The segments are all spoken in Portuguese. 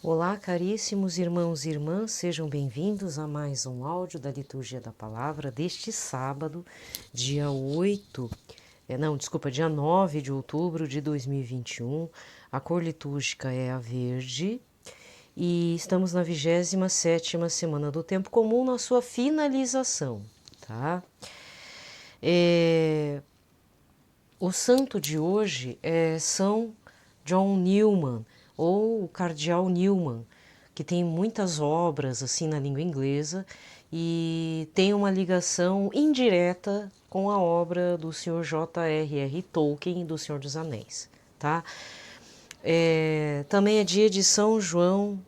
Olá, caríssimos irmãos e irmãs, sejam bem-vindos a mais um áudio da Liturgia da Palavra deste sábado, dia 9 de outubro de 2021. A cor litúrgica é a verde e estamos na 27ª semana do Tempo Comum, na sua finalização, tá? O santo de hoje é São John Newman, ou o Cardeal Newman, que tem muitas obras assim na língua inglesa e tem uma ligação indireta com a obra do Sr. J.R.R. Tolkien, do Senhor dos Anéis, tá? Também é dia de São João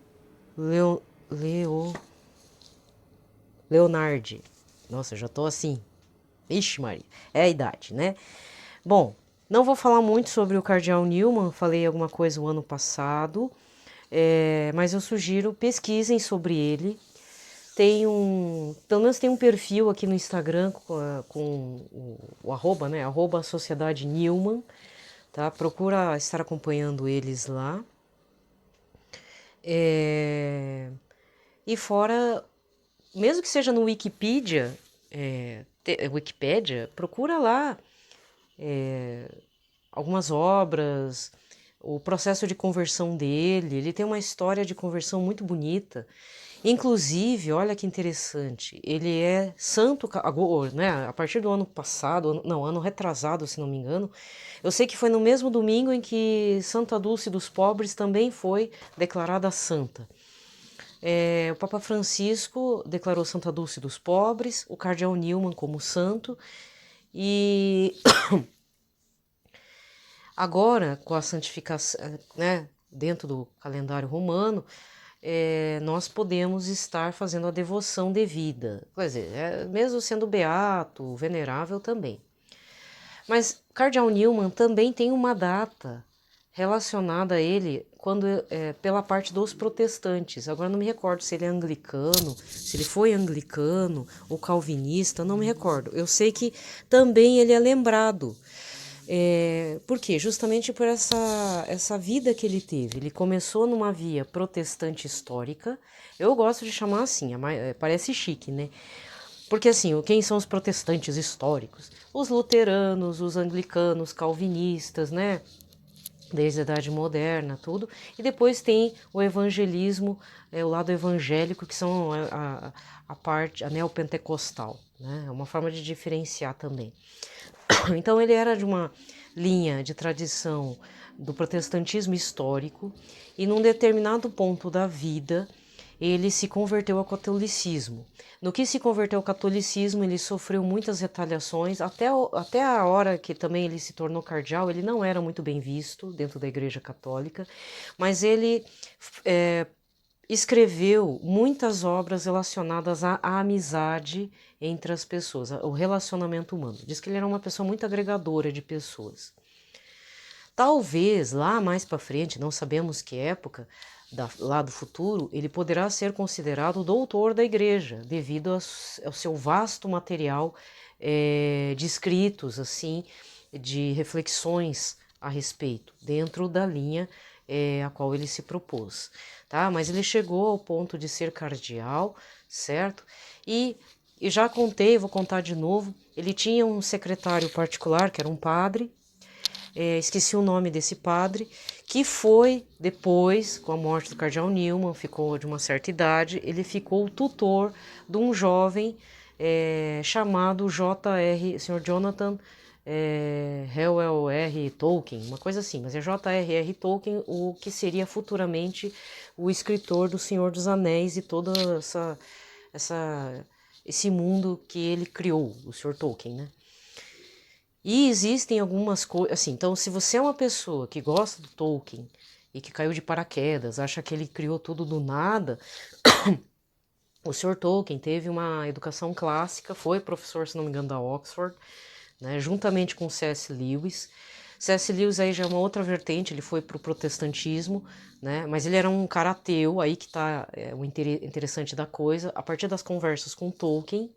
Leonardi. Nossa, já tô assim. Ixi, Maria, é a idade, né? Bom, não vou falar muito sobre o Cardeal Newman, falei alguma coisa o ano passado, mas eu sugiro pesquisem sobre ele. Pelo menos tem um perfil aqui no Instagram com o arroba, né? Arroba Sociedade Newman, tá? Procura estar acompanhando eles lá. E fora, mesmo que seja no Wikipédia, procura lá algumas obras, o processo de conversão dele. Ele tem uma história de conversão muito bonita. Inclusive, olha que interessante, ele é santo, né, a partir do ano passado, não, ano retrasado, se não me engano. Eu sei que foi no mesmo domingo em que Santa Dulce dos Pobres também foi declarada santa. O Papa Francisco declarou Santa Dulce dos Pobres, o Cardeal Newman como santo, e agora, com a santificação, né, dentro do calendário romano, nós podemos estar fazendo a devoção devida. Quer dizer, mesmo sendo beato, venerável também. Mas Cardeal Newman também tem uma data relacionada a ele pela parte dos protestantes. Agora não me recordo se ele é anglicano, se ele foi anglicano ou calvinista, não me recordo. Eu sei que também ele é lembrado. Por quê? Justamente por essa vida que ele teve. Ele começou numa via protestante histórica. Eu gosto de chamar assim, parece chique, né? Porque assim, quem são os protestantes históricos? Os luteranos, os anglicanos, calvinistas, né? Desde a Idade Moderna, tudo. E depois tem o evangelismo, o lado evangélico, que são a parte, a neopentecostal, né? É uma forma de diferenciar também. Então ele era de uma linha de tradição do protestantismo histórico e num determinado ponto da vida ele se converteu ao catolicismo. No que se converteu ao catolicismo, ele sofreu muitas retaliações, até a hora que também ele se tornou cardeal, ele não era muito bem visto dentro da Igreja Católica, mas ele escreveu muitas obras relacionadas à amizade entre as pessoas, o relacionamento humano. Diz que ele era uma pessoa muito agregadora de pessoas. Talvez lá mais para frente, não sabemos que época, lá do futuro, ele poderá ser considerado doutor da igreja, devido ao seu vasto material de escritos, assim, de reflexões a respeito, dentro da linha a qual ele se propôs, tá? Mas ele chegou ao ponto de ser cardeal, certo? E já contei, vou contar de novo, ele tinha um secretário particular, que era um padre, esqueci o nome desse padre, que foi depois, com a morte do cardeal Newman, ficou de uma certa idade, ele ficou o tutor de um jovem chamado J.R., Sr. Jonathan Hewell R. Tolkien, uma coisa assim, mas é J.R.R. Tolkien, o que seria futuramente o escritor do Senhor dos Anéis e todo esse mundo que ele criou, o Sr. Tolkien, né? E existem algumas coisas, assim, então se você é uma pessoa que gosta do Tolkien e que caiu de paraquedas, acha que ele criou tudo do nada, o Sr. Tolkien teve uma educação clássica, foi professor, se não me engano, da Oxford, né, juntamente com C.S. Lewis. C.S. Lewis aí já é uma outra vertente, ele foi para o protestantismo, né, mas ele era um cara ateu, aí que está o interessante da coisa. A partir das conversas com Tolkien,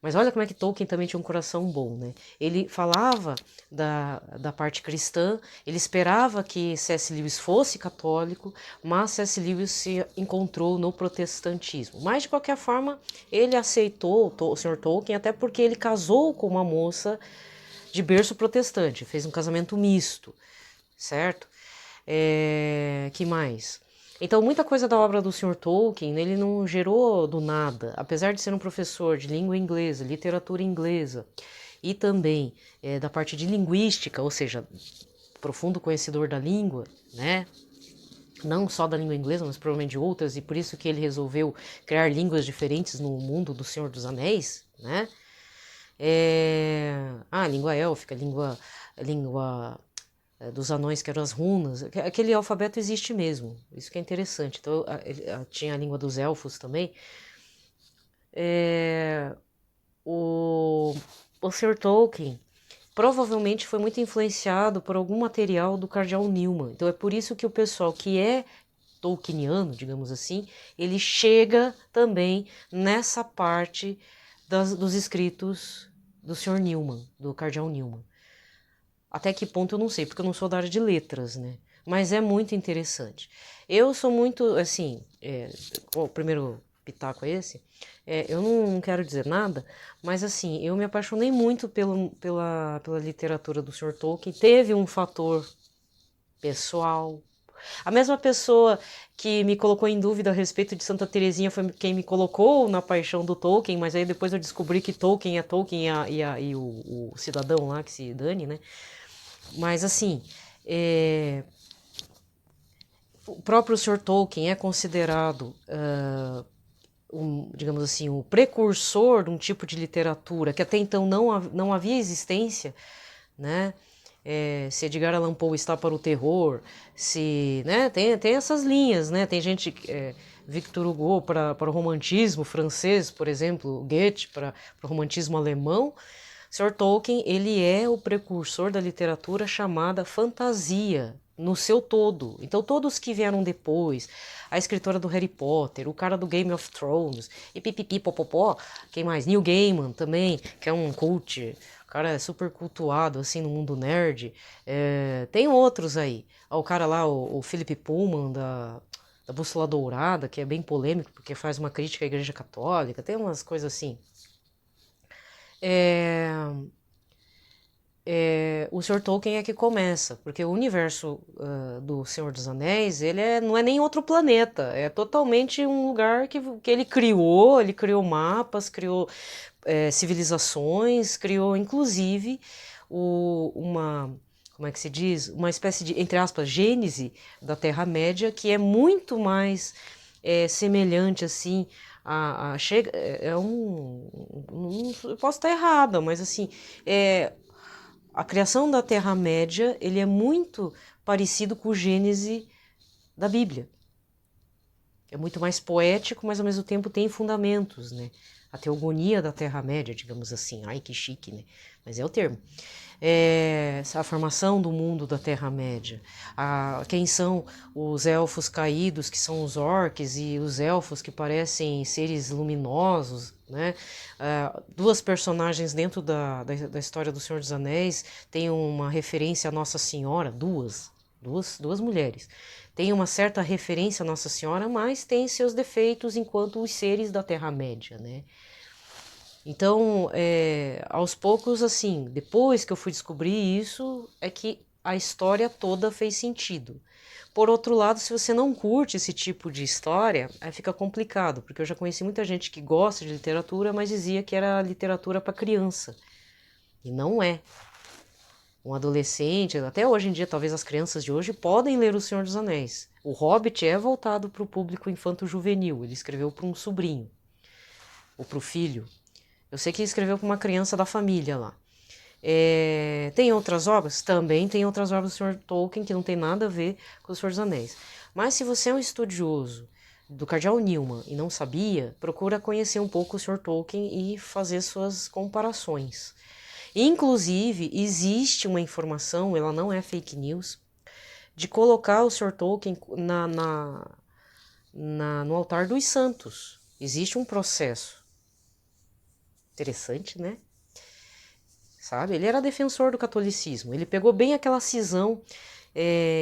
Mas olha como é que Tolkien também tinha um coração bom, né? Ele falava da parte cristã, ele esperava que C.S. Lewis fosse católico, mas C.S. Lewis se encontrou no protestantismo. Mas, de qualquer forma, ele aceitou o Sr. Tolkien, até porque ele casou com uma moça de berço protestante, fez um casamento misto, certo? Que mais? Então, muita coisa da obra do Sr. Tolkien, ele não gerou do nada. Apesar de ser um professor de língua inglesa, literatura inglesa, e também da parte de linguística, ou seja, profundo conhecedor da língua, né? Não só da língua inglesa, mas provavelmente de outras, e por isso que ele resolveu criar línguas diferentes no mundo do Senhor dos Anéis, né? Língua élfica, língua dos anões, que eram as runas. Aquele alfabeto existe mesmo, isso que é interessante. Então, tinha a língua dos elfos também. O Sr. Tolkien provavelmente foi muito influenciado por algum material do Cardeal Newman. Então, é por isso que o pessoal que é tolkieniano, digamos assim, ele chega também nessa parte dos escritos do Sr. Newman, do Cardeal Newman. Até que ponto eu não sei, porque eu não sou da área de letras, né? Mas é muito interessante. Eu sou muito, assim, o primeiro pitaco é esse, eu não quero dizer nada, mas assim, eu me apaixonei muito pela literatura do Sr. Tolkien. Teve um fator pessoal. A mesma pessoa que me colocou em dúvida a respeito de Santa Teresinha foi quem me colocou na paixão do Tolkien, mas aí depois eu descobri que Tolkien é Tolkien e o cidadão lá que se dane, né? Mas assim, o próprio Sr. Tolkien é considerado, digamos assim, o precursor de um tipo de literatura que até então não havia existência, né? Se Edgar Allan Poe está para o terror, se, né? Tem essas linhas, né? Tem gente, Victor Hugo para o romantismo francês, por exemplo, Goethe para o romantismo alemão. Sr. Tolkien, ele é o precursor da literatura chamada fantasia, no seu todo. Então, todos que vieram depois, a escritora do Harry Potter, o cara do Game of Thrones, e pipipi, popopó, quem mais? Neil Gaiman também, que é um cult, o cara é super cultuado, assim, no mundo nerd. Tem outros aí. O cara lá, o Philip Pullman, da Bússola Dourada, que é bem polêmico, porque faz uma crítica à Igreja Católica, tem umas coisas assim. O Sr. Tolkien é que começa, porque o universo do Senhor dos Anéis, não é nem outro planeta, é totalmente um lugar que ele criou mapas, criou civilizações, criou inclusive como é que se diz? Uma espécie de, entre aspas, gênese da Terra-média, que é muito mais semelhante, assim, eu posso estar errada, mas assim, a criação da Terra-média, ele é muito parecido com o Gênese da Bíblia. É muito mais poético, mas ao mesmo tempo tem fundamentos, né? A teogonia da Terra-média, digamos assim. Ai, que chique, né? Mas é o termo. A formação do mundo da Terra-média. Quem são os elfos caídos, que são os orques, e os elfos que parecem seres luminosos, né? Duas personagens dentro da história do Senhor dos Anéis têm uma referência à Nossa Senhora, duas mulheres. Tem uma certa referência a Nossa Senhora, mas tem seus defeitos enquanto os seres da Terra-média, né? Então, aos poucos, assim, depois que eu fui descobrir isso, é que a história toda fez sentido. Por outro lado, se você não curte esse tipo de história, aí fica complicado, porque eu já conheci muita gente que gosta de literatura, mas dizia que era literatura para criança. E não é. Um adolescente, até hoje em dia, talvez as crianças de hoje podem ler O Senhor dos Anéis. O Hobbit é voltado para o público infanto-juvenil, ele escreveu para um sobrinho, ou para o filho. Eu sei que ele escreveu para uma criança da família lá. Tem outras obras? Também tem outras obras do Sr. Tolkien que não tem nada a ver com O Senhor dos Anéis. Mas se você é um estudioso do Cardeal Newman e não sabia, procura conhecer um pouco o Sr. Tolkien e fazer suas comparações. Inclusive, existe uma informação, ela não é fake news, de colocar o Sr. Tolkien no altar dos santos. Existe um processo. Interessante, né? Sabe? Ele era defensor do catolicismo. Ele pegou bem aquela cisão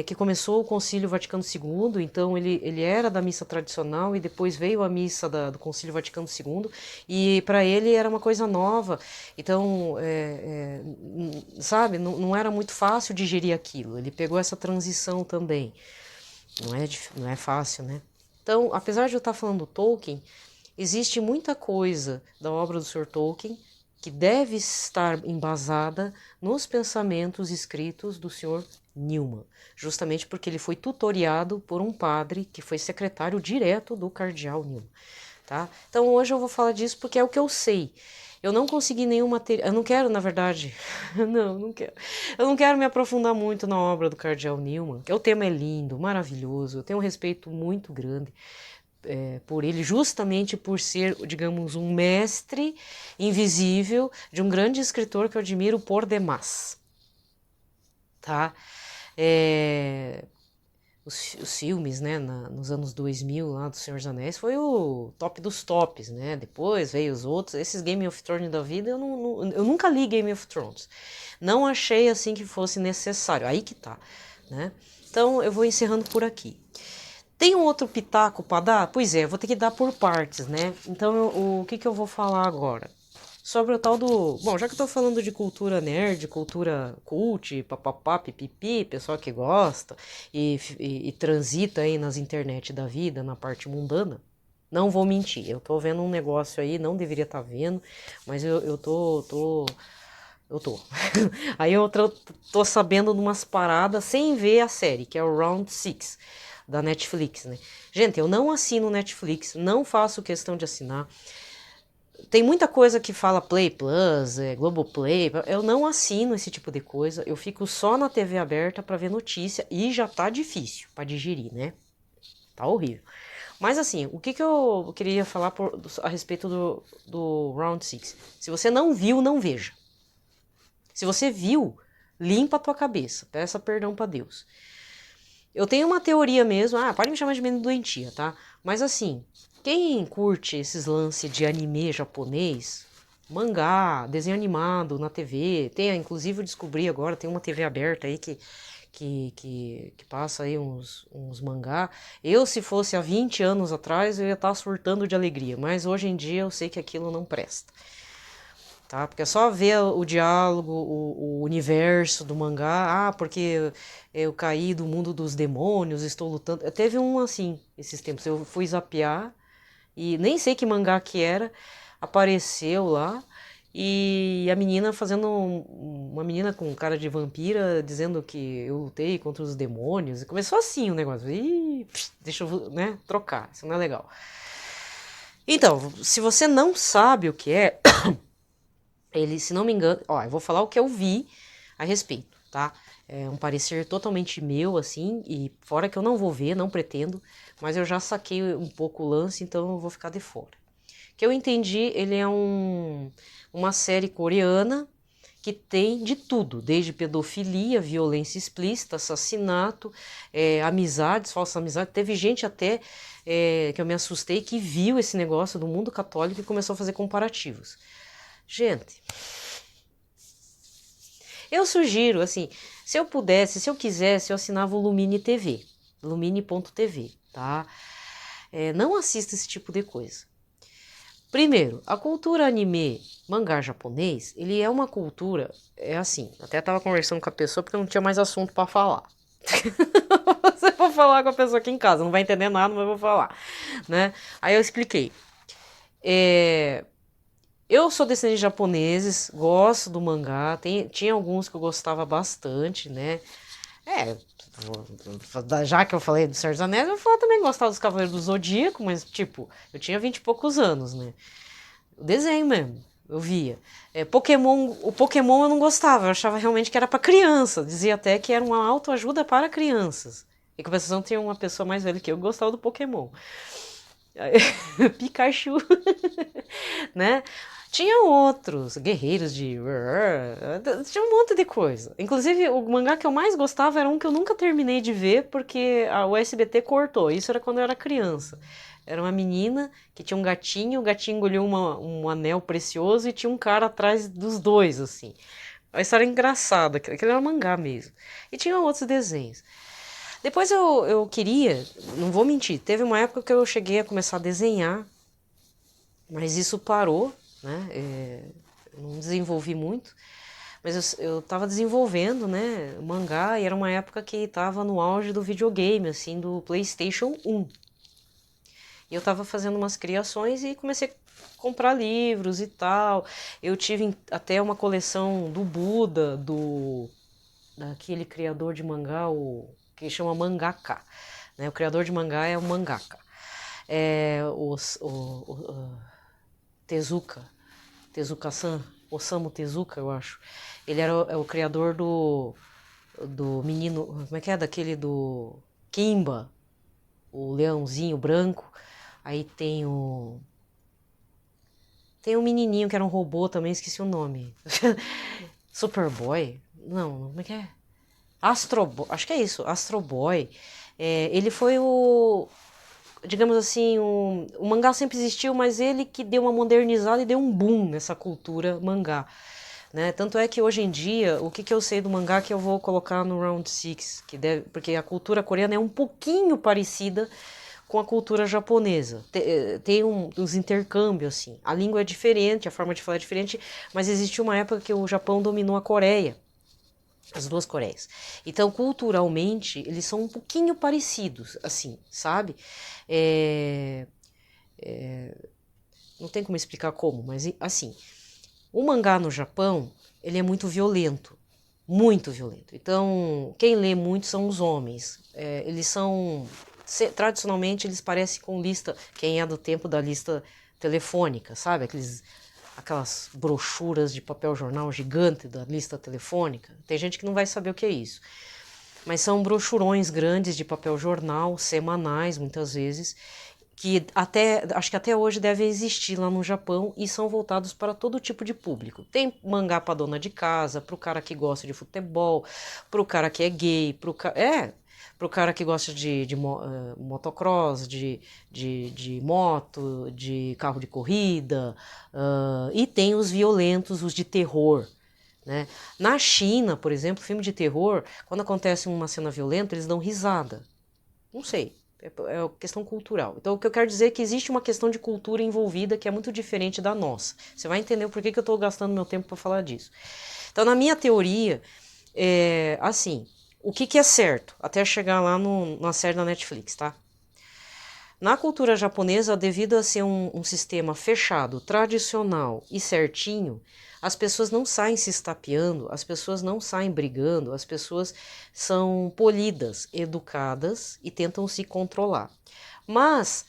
que começou o Concílio Vaticano II, então ele era da missa tradicional e depois veio a missa do Concílio Vaticano II, e para ele era uma coisa nova, então, sabe, não era muito fácil digerir aquilo. Ele pegou essa transição também, não é fácil, né? Então, apesar de eu estar falando do Tolkien, existe muita coisa da obra do Sr. Tolkien que deve estar embasada nos pensamentos escritos do Sr. Newman, justamente porque ele foi tutoriado por um padre que foi secretário direto do cardeal Newman, tá? Então hoje eu vou falar disso porque é o que eu sei. Eu não consegui nenhum material, eu não quero, na verdade, não quero. Eu não quero me aprofundar muito na obra do cardeal Newman, que o tema é lindo, maravilhoso, eu tenho um respeito muito grande por ele, justamente por ser, digamos, um mestre invisível de um grande escritor que eu admiro por demais, tá? Os filmes, né, nos anos 2000 lá do Senhor dos Anéis foi o top dos tops, né? Depois veio os outros, esses Game of Thrones da vida, eu nunca li Game of Thrones, não achei assim que fosse necessário, aí que tá, né? Então eu vou encerrando por aqui. Tem um outro pitaco para dar? Pois é, vou ter que dar por partes, né? Então, o que eu vou falar agora? Sobre o tal do... Bom, já que eu tô falando de cultura nerd, cultura cult, papapá, pipipi, pessoal que gosta e transita aí nas internet da vida, na parte mundana, não vou mentir, eu tô vendo um negócio aí, não deveria estar vendo, mas eu tô. Aí eu tô sabendo de umas paradas sem ver a série, que é o Round Six da Netflix, né? Gente, eu não assino Netflix, não faço questão de assinar. Tem muita coisa que fala Play Plus, Globoplay, eu não assino esse tipo de coisa, eu fico só na TV aberta para ver notícia e já tá difícil para digerir, né? Tá horrível. Mas assim, o que eu queria falar a respeito do Round Six? Se você não viu, não veja. Se você viu, limpa a tua cabeça, peça perdão para Deus. Eu tenho uma teoria mesmo, pode me chamar de menino doentia, tá? Mas assim, quem curte esses lances de anime japonês, mangá, desenho animado na TV, inclusive eu descobri agora, tem uma TV aberta aí que passa aí uns mangá. Eu, se fosse há 20 anos atrás, eu ia estar surtando de alegria, mas hoje em dia eu sei que aquilo não presta. Tá? Porque é só ver o diálogo, o universo do mangá, porque eu caí do mundo dos demônios, estou lutando. Teve um assim, esses tempos, eu fui zapear e nem sei que mangá que era, apareceu lá e a menina uma menina com cara de vampira dizendo que eu lutei contra os demônios, e começou assim o negócio, deixa eu, né, trocar, isso não é legal. Então, se você não sabe o que é, ele, se não me engano, eu vou falar o que eu vi a respeito, tá? É um parecer totalmente meu, assim, e fora que eu não vou ver, não pretendo, mas eu já saquei um pouco o lance, então eu vou ficar de fora. O que eu entendi, ele é uma série coreana que tem de tudo, desde pedofilia, violência explícita, assassinato, amizades, falsa amizade. Teve gente até que eu me assustei que viu esse negócio do mundo católico e começou a fazer comparativos. Gente, eu sugiro, assim, se eu pudesse, se eu quisesse, eu assinava o Lumine TV, lumine.tv, tá? Não assista esse tipo de coisa. Primeiro, a cultura anime, mangá japonês, ele é uma cultura, assim, até tava conversando com a pessoa porque não tinha mais assunto para falar. Você vai falar com a pessoa aqui em casa, não vai entender nada, mas eu vou falar, né? Aí eu expliquei. Eu sou descendente de japoneses, gosto do mangá, tinha alguns que eu gostava bastante, né? Já que eu falei do Senhor dos Anéis, eu vou falar também que gostava dos Cavaleiros do Zodíaco, mas tipo, eu tinha 20 e poucos anos, né? O desenho mesmo, eu via. O Pokémon eu não gostava, eu achava realmente que era para criança, dizia até que era uma autoajuda para crianças. Em compensação, tinha uma pessoa mais velha que eu gostava do Pokémon. Pikachu, né? Tinha outros, guerreiros de... Tinha um monte de coisa. Inclusive, o mangá que eu mais gostava era um que eu nunca terminei de ver, porque o SBT cortou. Isso era quando eu era criança. Era uma menina que tinha um gatinho, o gatinho engoliu um anel precioso e tinha um cara atrás dos dois, assim. A história é engraçada, aquele era mangá mesmo. E tinha outros desenhos. Depois eu queria, não vou mentir, teve uma época que eu cheguei a começar a desenhar, mas isso parou, né? Não desenvolvi muito, mas eu tava desenvolvendo, né, o mangá, e era uma época que tava no auge do videogame, assim, do PlayStation 1. E eu tava fazendo umas criações e comecei a comprar livros e tal. Eu tive até uma coleção do Buda, daquele criador de mangá, que chama mangaka, né? O criador de mangá é o mangaka. O Tezuka-san, Osamu Tezuka, eu acho. Ele é o criador do menino, como é que é? Daquele do Kimba, o leãozinho branco. Aí tem um menininho que era um robô também, esqueci o nome. Superboy? Não, como é que é? Astro Boy, acho que é isso, Astro Boy. Ele foi digamos assim, o mangá sempre existiu, mas ele que deu uma modernizada e deu um boom nessa cultura mangá. Né? Tanto é que hoje em dia, o que eu sei do mangá que eu vou colocar no Round 6, porque a cultura coreana é um pouquinho parecida com a cultura japonesa. Tem uns intercâmbios, assim. A língua é diferente, a forma de falar é diferente, mas existiu uma época que o Japão dominou a Coreia. As duas Coreias. Então, culturalmente, eles são um pouquinho parecidos, assim, sabe? Não tem como explicar como, mas assim, o mangá no Japão, ele é muito violento. Muito violento. Então, quem lê muito são os homens. Eles são... Tradicionalmente, eles parecem com lista... Quem é do tempo da lista telefônica, sabe? Aquelas brochuras de papel jornal gigante da lista telefônica. Tem gente que não vai saber o que é isso. Mas são brochurões grandes de papel jornal, semanais, muitas vezes, que acho que até hoje devem existir lá no Japão e são voltados para todo tipo de público. Tem mangá para dona de casa, para o cara que gosta de futebol, para o cara que é gay, para o cara que gosta de motocross, de moto, de carro de corrida, e tem os violentos, os de terror. Né? Na China, por exemplo, filme de terror, quando acontece uma cena violenta, eles dão risada. Não sei, é questão cultural. Então, o que eu quero dizer é que existe uma questão de cultura envolvida que é muito diferente da nossa. Você vai entender o porquê que eu estou gastando meu tempo para falar disso. Então, na minha teoria, assim, o que é certo? Até chegar lá na série da Netflix, tá? Na cultura japonesa, devido a ser um sistema fechado, tradicional e certinho, as pessoas não saem se estapeando, as pessoas não saem brigando, as pessoas são polidas, educadas e tentam se controlar. Mas,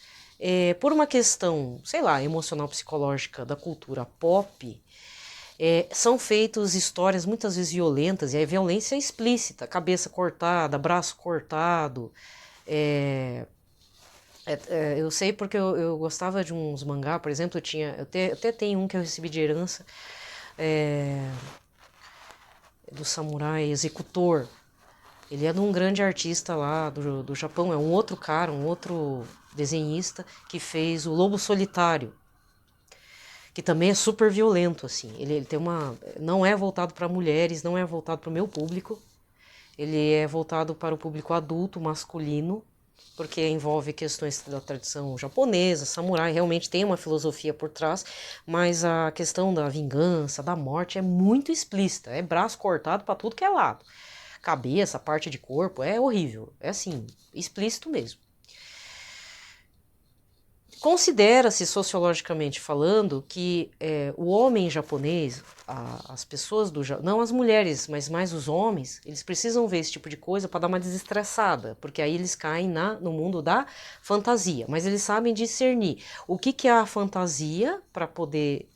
por uma questão, sei lá, emocional psicológica da cultura pop, são feitas histórias muitas vezes violentas, e a violência é explícita, cabeça cortada, braço cortado. Eu sei porque eu gostava de uns mangá, por exemplo, eu até tenho um que eu recebi de herança, do samurai executor. Ele é de um grande artista lá do Japão, é um outro cara, um outro desenhista que fez o Lobo Solitário, que também é super violento, assim. Ele tem não é voltado para mulheres, não é voltado para o meu público, ele é voltado para o público adulto, masculino, porque envolve questões da tradição japonesa, samurai, realmente tem uma filosofia por trás, mas a questão da vingança, da morte é muito explícita, é braço cortado para tudo que é lado. Cabeça, parte de corpo, é horrível, é assim, explícito mesmo. Considera-se, sociologicamente falando, que o homem japonês, as pessoas não as mulheres, mas mais os homens, eles precisam ver esse tipo de coisa para dar uma desestressada, porque aí eles caem no mundo da fantasia, mas eles sabem discernir o que é a fantasia para poder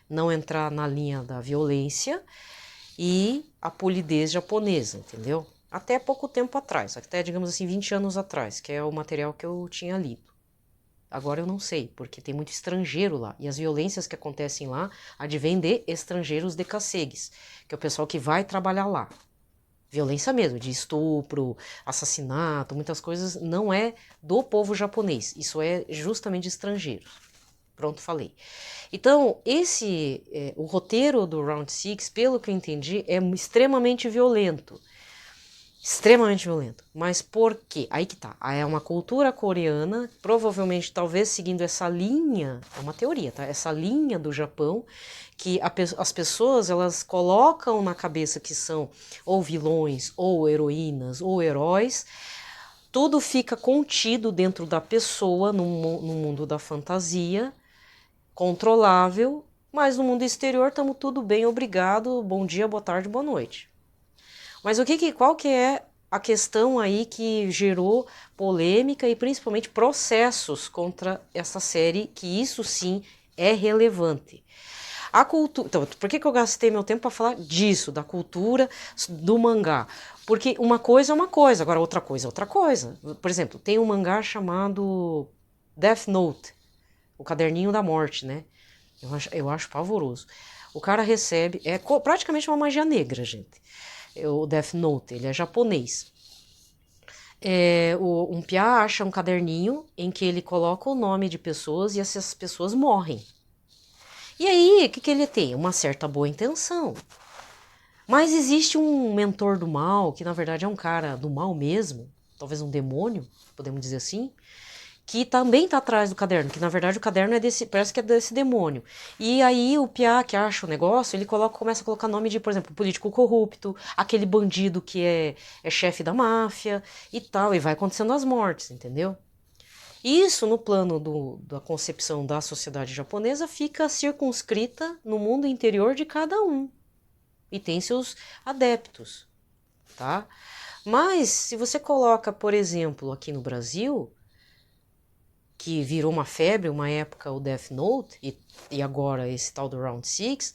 não entrar na linha da violência e a polidez japonesa, entendeu? Até pouco tempo atrás, até digamos assim 20 anos atrás, que é o material que eu tinha lido. agora eu não sei, porque tem muito estrangeiro lá. E as violências que acontecem lá advêm de estrangeiros decassegues, que é o pessoal que vai trabalhar lá. Violência mesmo, de estupro, assassinato, muitas coisas não é do povo japonês, isso é justamente de estrangeiros. Pronto, falei. Então, o roteiro do Round Six, pelo que eu entendi, é extremamente violento. Extremamente violento. Mas por quê? Aí que tá. É uma cultura coreana, provavelmente, talvez seguindo essa linha, é uma teoria, tá? Essa linha do Japão, que as pessoas, elas colocam na cabeça que são ou vilões, ou heroínas, ou heróis. Tudo fica contido dentro da pessoa, no mundo da fantasia, controlável, mas no mundo exterior estamos tudo bem, obrigado, bom dia, boa tarde, boa noite. Mas qual que é a questão aí que gerou polêmica e principalmente processos contra essa série, que isso sim é relevante. A cultura. Então, por que eu gastei meu tempo para falar disso, da cultura do mangá? Porque uma coisa é uma coisa, agora outra coisa é outra coisa. Por exemplo, tem um mangá chamado Death Note, o caderninho da morte, né? Eu acho pavoroso. O cara recebe, praticamente uma magia negra, gente. O Death Note, ele é japonês. Um piá acha um caderninho em que ele coloca o nome de pessoas e essas pessoas morrem. E aí, o que ele tem? Uma certa boa intenção. Mas existe um mentor do mal, que na verdade é um cara do mal mesmo, talvez um demônio, podemos dizer assim, que também está atrás do caderno, que na verdade o caderno parece que é desse demônio. E aí o piá que acha o negócio, ele começa a colocar nome de, por exemplo, político corrupto, aquele bandido que é chefe da máfia e tal, e vai acontecendo as mortes, entendeu? Isso, no plano da concepção da sociedade japonesa, fica circunscrita no mundo interior de cada um. E tem seus adeptos, tá? Mas, se você coloca, por exemplo, aqui no Brasil, que virou uma febre, uma época o Death Note, e agora esse tal do Round Six,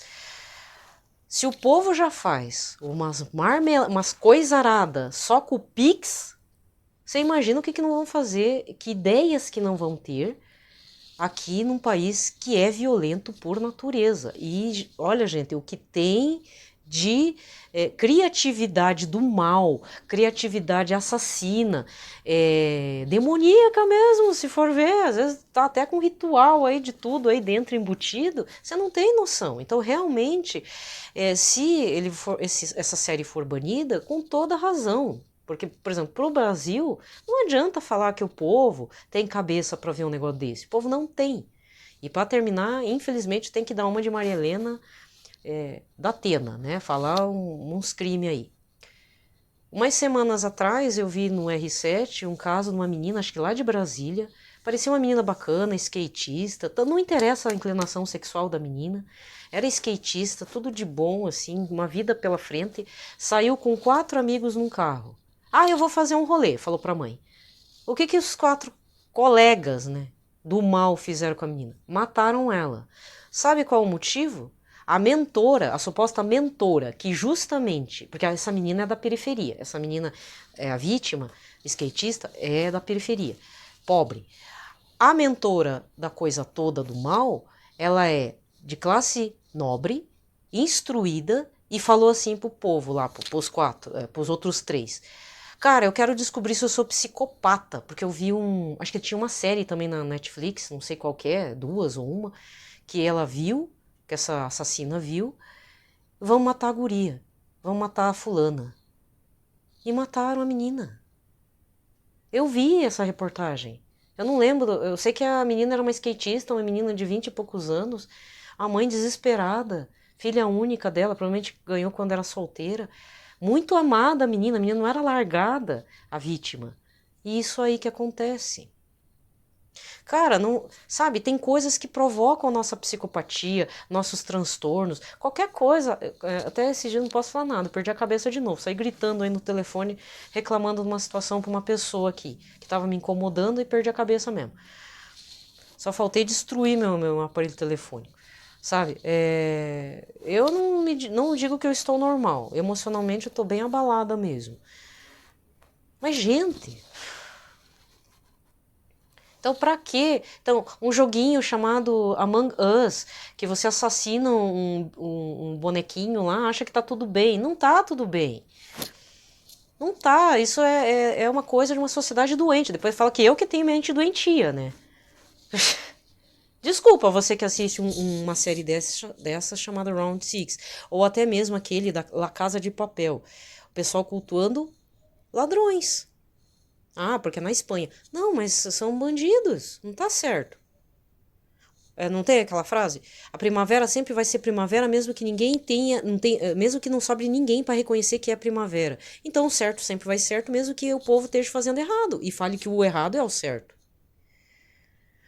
se o povo já faz umas coisaradas só com o Pix, você imagina o que não vão fazer, que ideias que não vão ter aqui num país que é violento por natureza. E olha, gente, o que tem de criatividade do mal, criatividade assassina, demoníaca mesmo, se for ver, às vezes tá até com ritual aí de tudo aí dentro embutido, você não tem noção. Então, realmente, se essa série for banida, com toda razão. Porque, por exemplo, para o Brasil, não adianta falar que o povo tem cabeça para ver um negócio desse. O povo não tem. E para terminar, infelizmente, tem que dar uma de Maria Helena da Atena, né? Falar uns crimes aí. Umas semanas atrás eu vi no R7 um caso de uma menina, acho que lá de Brasília. Parecia uma menina bacana, skatista. Não interessa a inclinação sexual da menina. Era skatista, tudo de bom, assim, uma vida pela frente. Saiu com 4 amigos num carro. Eu vou fazer um rolê, falou pra mãe. O que os 4 colegas, né, do mal fizeram com a menina? Mataram ela. Sabe qual o motivo? A mentora, a suposta mentora, que justamente, porque essa menina é da periferia, essa menina é a vítima, skatista, é da periferia, pobre. A mentora da coisa toda do mal, ela é de classe nobre, instruída, e falou assim pro povo lá, pros 4, pros outros 3. Cara, eu quero descobrir se eu sou psicopata, porque eu vi acho que tinha uma série também na Netflix, não sei qual que é, 2 ou uma, que ela viu, que essa assassina viu, vão matar a guria, vão matar a fulana. E mataram a menina. Eu vi essa reportagem. Eu não lembro, eu sei que a menina era uma skatista, uma menina de 20 e poucos anos, a mãe desesperada, filha única dela, provavelmente ganhou quando era solteira. Muito amada a menina não era largada, a vítima. E isso aí que acontece. Cara, não, sabe, tem coisas que provocam nossa psicopatia, nossos transtornos, qualquer coisa. Até esse dia eu não posso falar nada, perdi a cabeça de novo, saí gritando aí no telefone, reclamando de uma situação para uma pessoa aqui, que estava me incomodando e perdi a cabeça mesmo. Só faltei destruir meu aparelho telefônico. Sabe, eu não digo que eu estou normal, emocionalmente eu estou bem abalada mesmo. Mas, gente, Então, pra quê? Então, um joguinho chamado Among Us, que você assassina um bonequinho lá, acha que tá tudo bem. Não tá tudo bem. Não tá. Isso é uma coisa de uma sociedade doente. Depois fala que eu que tenho mente doentia, né? Desculpa você que assiste uma série dessa chamada Round Six, ou até mesmo aquele da La Casa de Papel. O pessoal cultuando ladrões. Ah, porque é na Espanha. Não, mas são bandidos. Não tá certo. Não tem aquela frase? A primavera sempre vai ser primavera, mesmo que ninguém tenha, não tem, mesmo que não sobre ninguém para reconhecer que é primavera. Então o certo sempre vai certo, mesmo que o povo esteja fazendo errado e fale que o errado é o certo.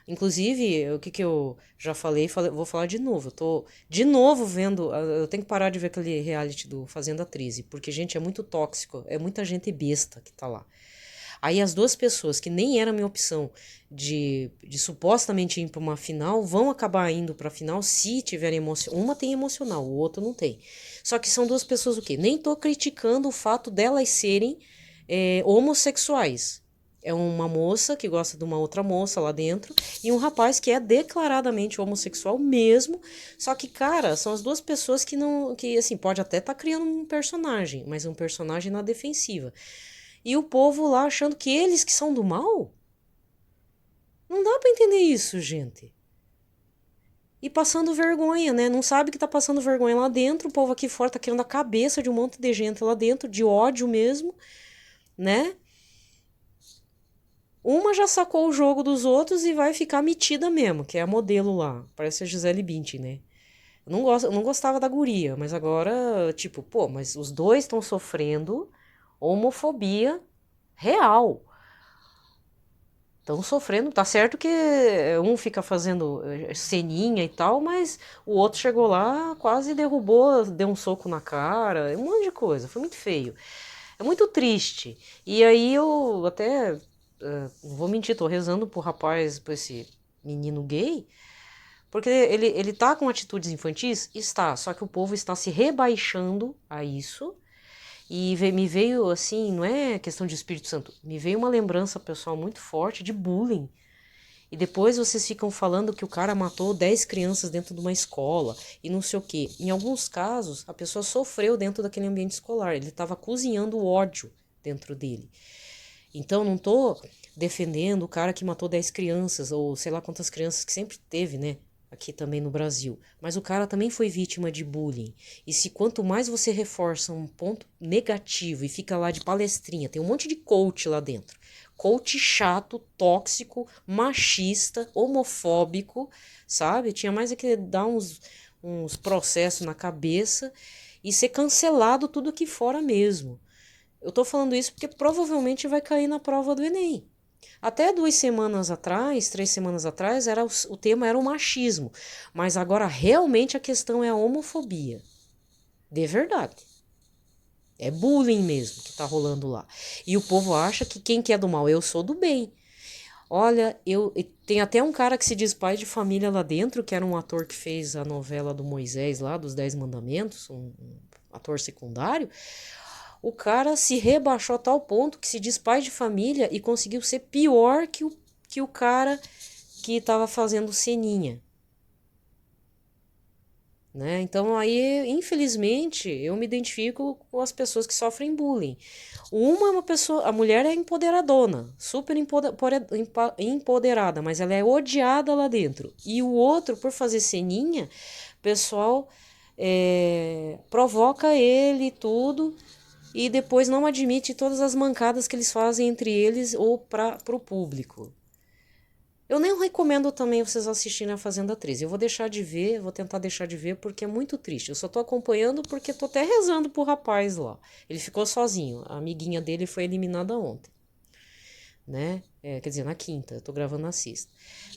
Inclusive, o que eu já falei, vou falar de novo. Eu tô de novo vendo. Eu tenho que parar de ver aquele reality do Fazenda 13, porque, gente, é muito tóxico. É muita gente besta que tá lá. Aí as duas pessoas que nem era a minha opção de supostamente ir para uma final vão acabar indo para a final se tiverem emoção. Uma tem emocional, o outro não tem. Só que são duas pessoas o quê? Nem tô criticando o fato delas serem homossexuais. É uma moça que gosta de uma outra moça lá dentro e um rapaz que é declaradamente homossexual mesmo. Só que, cara, são as duas pessoas que não, que assim, pode até estar criando um personagem, mas um personagem na defensiva. E o povo lá achando que eles que são do mal? Não dá pra entender isso, gente. E passando vergonha, né? Não sabe que tá passando vergonha lá dentro, o povo aqui fora tá querendo a cabeça de um monte de gente lá dentro, de ódio mesmo, né? Uma já sacou o jogo dos outros e vai ficar metida mesmo, que é a modelo lá. Parece a Gisele Bündchen, né? Eu não gostava da guria, mas agora, tipo, pô, mas os dois estão sofrendo homofobia real. Estão sofrendo, tá certo que um fica fazendo ceninha e tal, mas o outro chegou lá, quase derrubou, deu um soco na cara, um monte de coisa, foi muito feio. É muito triste. E aí eu até, não vou mentir, tô rezando pro rapaz, pra esse menino gay, porque ele tá com atitudes infantis? Está, só que o povo está se rebaixando a isso. E me veio assim, não é questão de Espírito Santo, me veio uma lembrança pessoal muito forte de bullying. E depois vocês ficam falando que o cara matou 10 crianças dentro de uma escola e não sei o quê. Em alguns casos, a pessoa sofreu dentro daquele ambiente escolar, ele estava cozinhando o ódio dentro dele. Então não tô defendendo o cara que matou 10 crianças, ou sei lá quantas crianças que sempre teve, né? Aqui também no Brasil. Mas o cara também foi vítima de bullying. E se quanto mais você reforça um ponto negativo e fica lá de palestrinha, tem um monte de coach lá dentro. Coach chato, tóxico, machista, homofóbico, sabe? Tinha mais é que dar uns processos na cabeça e ser cancelado tudo aqui fora mesmo. Eu tô falando isso porque provavelmente vai cair na prova do Enem. Até 2 semanas atrás, 3 semanas atrás, o tema era o machismo. Mas agora realmente a questão é a homofobia. De verdade. É bullying mesmo que tá rolando lá. E o povo acha que quem que é do mal? Eu sou do bem. Olha, tem até um cara que se diz pai de família lá dentro, que era um ator que fez a novela do Moisés lá, dos 10 Mandamentos, um ator secundário. O cara se rebaixou a tal ponto que se diz pai de família e conseguiu ser pior que o cara que estava fazendo ceninha. Né? Então aí, infelizmente, eu me identifico com as pessoas que sofrem bullying. Uma é uma pessoa, a mulher é empoderadona, super empoderada, mas ela é odiada lá dentro. E o outro, por fazer ceninha, o pessoal provoca ele e tudo, e depois não admite todas as mancadas que eles fazem entre eles ou para o público. Eu nem recomendo também vocês assistirem a Fazenda 13. Eu vou deixar de ver, vou tentar deixar de ver porque é muito triste. Eu só tô acompanhando porque tô até rezando pro rapaz lá. Ele ficou sozinho. A amiguinha dele foi eliminada ontem, né? Quer dizer, na quinta. Eu tô gravando na sexta.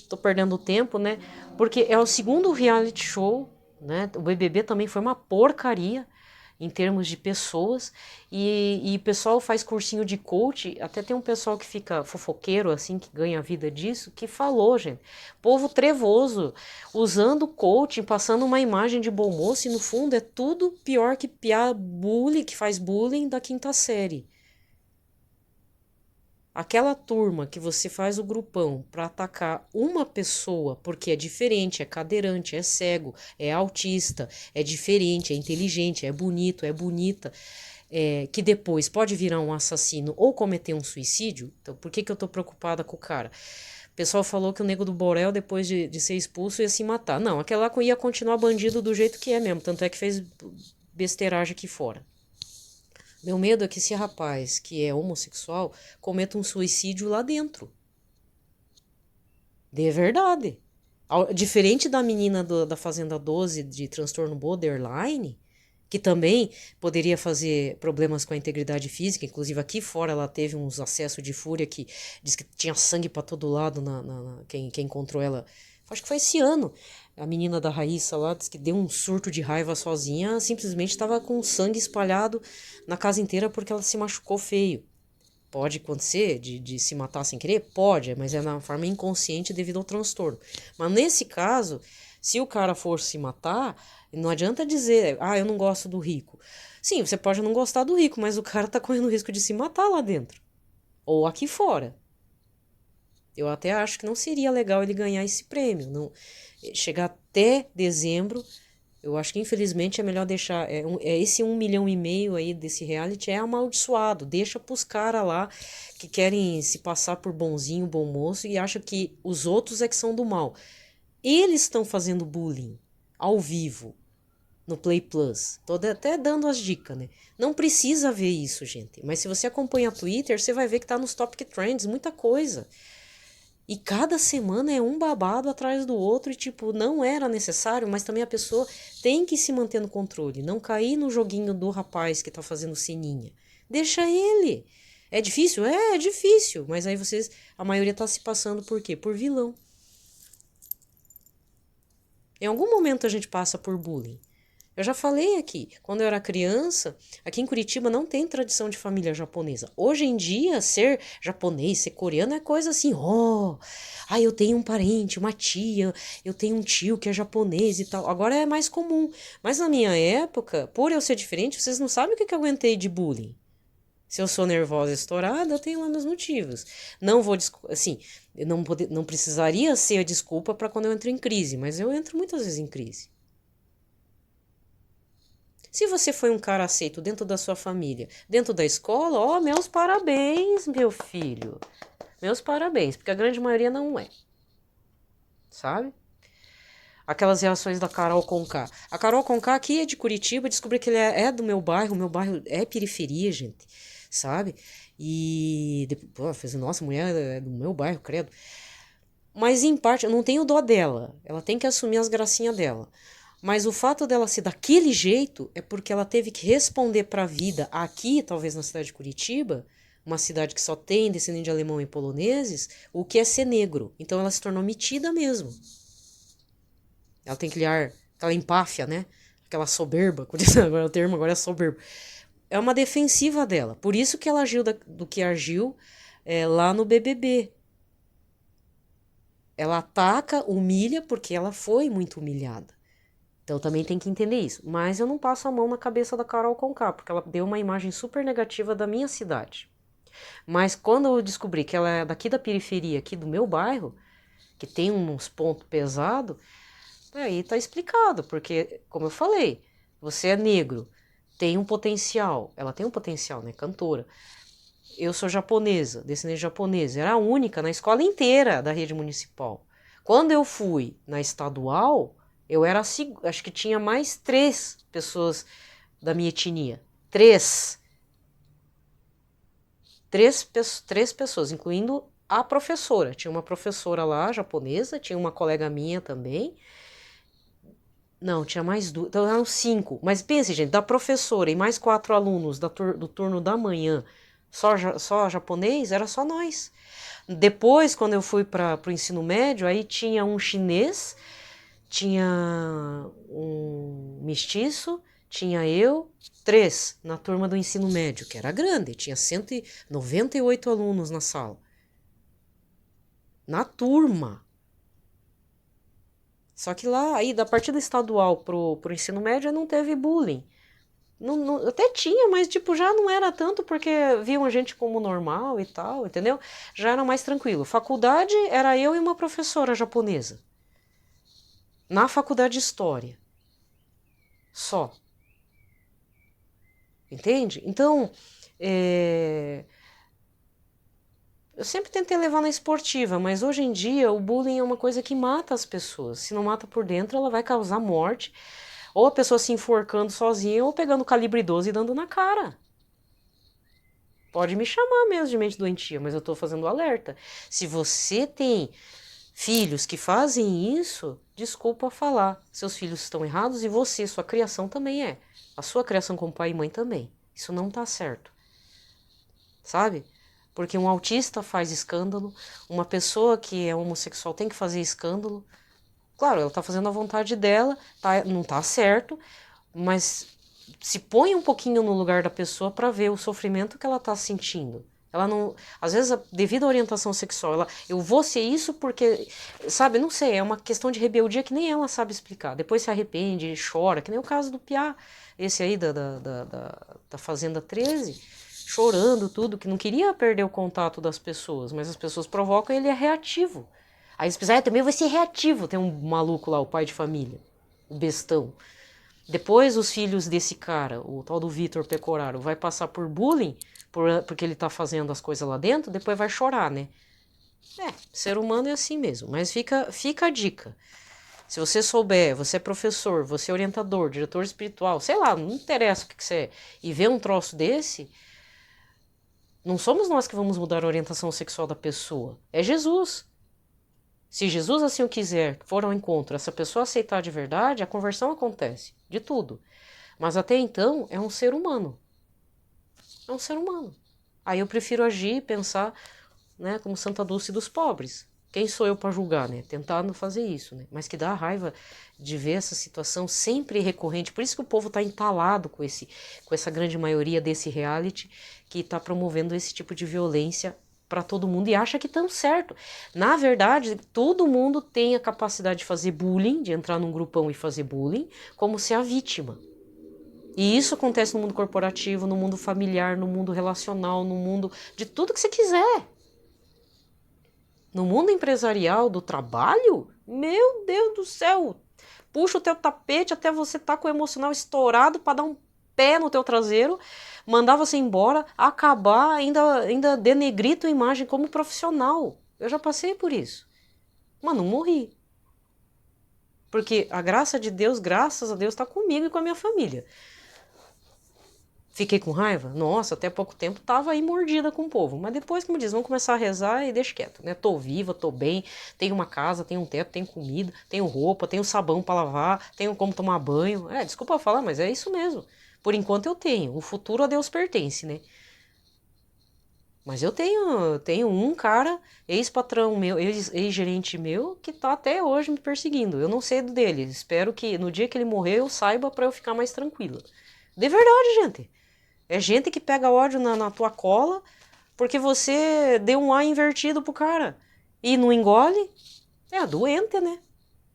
Tô perdendo tempo, né? Porque é o segundo reality show, né? O BBB também foi uma porcaria em termos de pessoas, e o pessoal faz cursinho de coach, até tem um pessoal que fica fofoqueiro, assim, que ganha a vida disso, que falou, gente, povo trevoso, usando coaching, passando uma imagem de bom moço, e no fundo é tudo pior que bullying, que faz bullying da quinta série. Aquela turma que você faz o grupão para atacar uma pessoa porque é diferente, é cadeirante, é cego, é autista, é diferente, é inteligente, é bonito, é bonita, que depois pode virar um assassino ou cometer um suicídio. Então, por que eu tô preocupada com o cara? O pessoal falou que o Nego do Borel, depois de ser expulso, ia se matar. Não, aquela lá ia continuar bandido do jeito que é mesmo. Tanto é que fez besteiragem aqui fora. Meu medo é que esse rapaz, que é homossexual, cometa um suicídio lá dentro. De verdade. Diferente da menina da Fazenda 12 de transtorno borderline, que também poderia fazer problemas com a integridade física, inclusive aqui fora ela teve uns acessos de fúria que diz que tinha sangue para todo lado quem encontrou ela. Acho que foi esse ano. A menina da Raíssa lá disse que deu um surto de raiva sozinha, simplesmente estava com sangue espalhado na casa inteira porque ela se machucou feio. Pode acontecer de se matar sem querer? Pode, mas é na forma inconsciente devido ao transtorno. Mas nesse caso, se o cara for se matar, não adianta dizer, eu não gosto do rico. Sim, você pode não gostar do rico, mas o cara tá correndo risco de se matar lá dentro. Ou aqui fora. Eu até acho que não seria legal ele ganhar esse prêmio. Não, chegar até dezembro, eu acho que infelizmente é melhor deixar. Esse 1,5 milhão aí desse reality é amaldiçoado. Deixa pros caras lá que querem se passar por bonzinho, bom moço e acham que os outros é que são do mal. Eles estão fazendo bullying ao vivo no Play Plus. Tô até dando as dicas, né? Não precisa ver isso, gente. Mas se você acompanha o Twitter, você vai ver que tá nos Topic Trends, muita coisa. E cada semana é um babado atrás do outro e, tipo, não era necessário, mas também a pessoa tem que se manter no controle, não cair no joguinho do rapaz que tá fazendo sininha. Deixa ele. É difícil? É difícil, mas aí a maioria tá se passando por quê? Por vilão. Em algum momento a gente passa por bullying. Eu já falei aqui, quando eu era criança, aqui em Curitiba não tem tradição de família japonesa. Hoje em dia, ser japonês, ser coreano é coisa assim, eu tenho um parente, uma tia, eu tenho um tio que é japonês e tal. Agora é mais comum. Mas na minha época, por eu ser diferente, vocês não sabem o que eu aguentei de bullying. Se eu sou nervosa e estourada, eu tenho lá meus motivos. Não vou, assim, eu não precisaria ser a desculpa para quando eu entro em crise, mas eu entro muitas vezes em crise. Se você foi um cara aceito dentro da sua família, dentro da escola, meus parabéns, meu filho. Meus parabéns, porque a grande maioria não é. Sabe? Aquelas reações da Carol Conká. A Carol Conká aqui é de Curitiba, descobri que ele é do meu bairro é periferia, gente. Sabe? E depois, fez, nossa, mulher é do meu bairro, credo. Mas em parte, eu não tenho dó dela. Ela tem que assumir as gracinhas dela. Mas o fato dela ser daquele jeito é porque ela teve que responder para a vida aqui, talvez na cidade de Curitiba, uma cidade que só tem descendente de alemão e poloneses, o que é ser negro. Então ela se tornou metida mesmo. Ela tem aquela empáfia, né? Aquela soberba, agora o termo agora é soberba. É uma defensiva dela. Por isso que ela agiu do que agiu lá no BBB. Ela ataca, humilha, porque ela foi muito humilhada. Então também tem que entender isso. Mas eu não passo a mão na cabeça da Carol Conká, porque ela deu uma imagem super negativa da minha cidade. Mas quando eu descobri que ela é daqui da periferia, aqui do meu bairro, que tem uns pontos pesados, aí tá explicado, porque, como eu falei, você é negro, tem um potencial, ela tem um potencial, né, cantora. Eu sou japonesa, descendente japonesa, era a única na escola inteira da rede municipal. Quando eu fui na estadual, eu era acho que tinha mais 3 pessoas da minha etnia. 3. 3 pessoas, incluindo a professora. Tinha uma professora lá, japonesa, tinha uma colega minha também. Não, tinha mais 2, então eram 5. Mas pense, gente, da professora e mais 4 alunos do turno da manhã, só japonês, era só nós. Depois, quando eu fui para o ensino médio, aí tinha um chinês, tinha um mestiço, tinha eu, 3 na turma do ensino médio, que era grande, tinha 198 alunos na sala. Na turma. Só que lá, aí, da partir do estadual pro ensino médio, não teve bullying. Até tinha, mas tipo, já não era tanto porque viam a gente como normal e tal, entendeu? Já era mais tranquilo. Faculdade era eu e uma professora japonesa. Na faculdade de História. Só. Entende? Então, eu sempre tentei levar na esportiva, mas hoje em dia o bullying é uma coisa que mata as pessoas. Se não mata por dentro, ela vai causar morte. Ou a pessoa se enforcando sozinha, ou pegando calibre 12 e dando na cara. Pode me chamar mesmo de mente doentia, mas eu tô fazendo alerta. Se você tem filhos que fazem isso, desculpa falar. Seus filhos estão errados e você, sua criação também é. A sua criação como pai e mãe também. Isso não tá certo. Sabe? Porque um autista faz escândalo, uma pessoa que é homossexual tem que fazer escândalo. Claro, ela tá fazendo a vontade dela, não tá certo, mas se põe um pouquinho no lugar da pessoa para ver o sofrimento que ela tá sentindo. Ela não, às vezes, devido à orientação sexual, eu vou ser isso porque, sabe, não sei, é uma questão de rebeldia que nem ela sabe explicar. Depois se arrepende, chora, que nem o caso do Piá, esse aí da Fazenda 13, chorando tudo, que não queria perder o contato das pessoas, mas as pessoas provocam e ele é reativo. Aí eles pensam, também vai ser reativo. Tem um maluco lá, o pai de família, o bestão. Depois os filhos desse cara, o tal do Vitor Pecoraro, vai passar por bullying, porque ele tá fazendo as coisas lá dentro, depois vai chorar, né? Ser humano é assim mesmo. Mas fica a dica. Se você souber, você é professor, você é orientador, diretor espiritual, sei lá, não interessa o que você é, e vê um troço desse, não somos nós que vamos mudar a orientação sexual da pessoa. É Jesus. Se Jesus assim o quiser, for ao encontro, essa pessoa aceitar de verdade, a conversão acontece, de tudo. Mas até então é um ser humano. É um ser humano. Aí eu prefiro agir e pensar, né, como Santa Dulce dos pobres. Quem sou eu para julgar, né? Tentando fazer isso, né? Mas que dá raiva de ver essa situação sempre recorrente. Por isso que o povo está entalado com essa grande maioria desse reality que está promovendo esse tipo de violência para todo mundo e acha que estão certo. Na verdade, todo mundo tem a capacidade de fazer bullying, de entrar num grupão e fazer bullying, como ser a vítima. E isso acontece no mundo corporativo, no mundo familiar, no mundo relacional, no mundo de tudo que você quiser. No mundo empresarial, do trabalho, meu Deus do céu, puxa o teu tapete até você estar com o emocional estourado para dar um pé no teu traseiro, mandar você embora, acabar, ainda denegrir tua imagem como profissional. Eu já passei por isso, mas não morri. Porque a graça de Deus, graças a Deus, está comigo e com a minha família. Fiquei com raiva? Nossa, até pouco tempo tava aí mordida com o povo. Mas depois, como diz, vamos começar a rezar e deixa quieto, né? Tô viva, tô bem, tenho uma casa, tenho um teto, tenho comida, tenho roupa, tenho sabão para lavar, tenho como tomar banho. Desculpa falar, mas é isso mesmo. Por enquanto eu tenho. O futuro a Deus pertence, né? Mas eu tenho um cara, ex-patrão meu, ex-gerente meu, que tá até hoje me perseguindo. Eu não sei do dele. Espero que no dia que ele morrer eu saiba para eu ficar mais tranquila. De verdade, gente. É gente que pega ódio na tua cola porque você deu um A invertido pro cara. E não engole. É doente, né?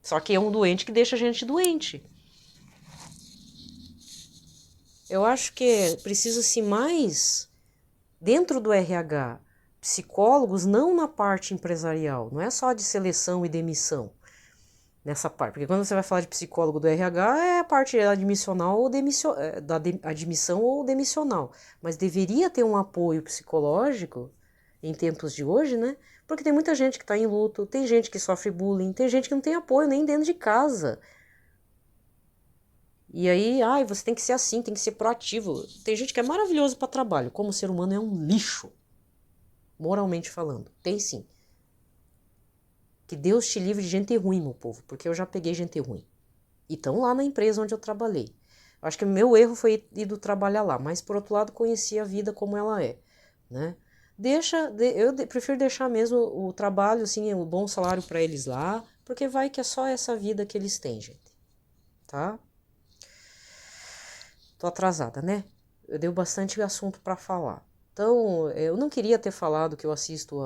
Só que é um doente que deixa a gente doente. Eu acho que precisa-se mais, dentro do RH, psicólogos, não na parte empresarial. Não é só de seleção e demissão. Nessa parte. Porque quando você vai falar de psicólogo do RH, é a parte admissional ou admissão ou demissional. Mas deveria ter um apoio psicológico em tempos de hoje, né? Porque tem muita gente que está em luto, tem gente que sofre bullying, tem gente que não tem apoio nem dentro de casa. E aí, você tem que ser assim, tem que ser proativo. Tem gente que é maravilhoso para trabalho, como o ser humano é um lixo, moralmente falando. Tem sim. Que Deus te livre de gente ruim, meu povo, porque eu já peguei gente ruim. E estão lá na empresa onde eu trabalhei. Acho que o meu erro foi ido trabalhar lá, mas por outro lado conheci a vida como ela é, né? Eu prefiro deixar mesmo o trabalho, assim, o bom salário para eles lá, porque vai que é só essa vida que eles têm, gente, tá? Tô atrasada, né? Eu dei bastante assunto para falar. Então, eu não queria ter falado que eu assisto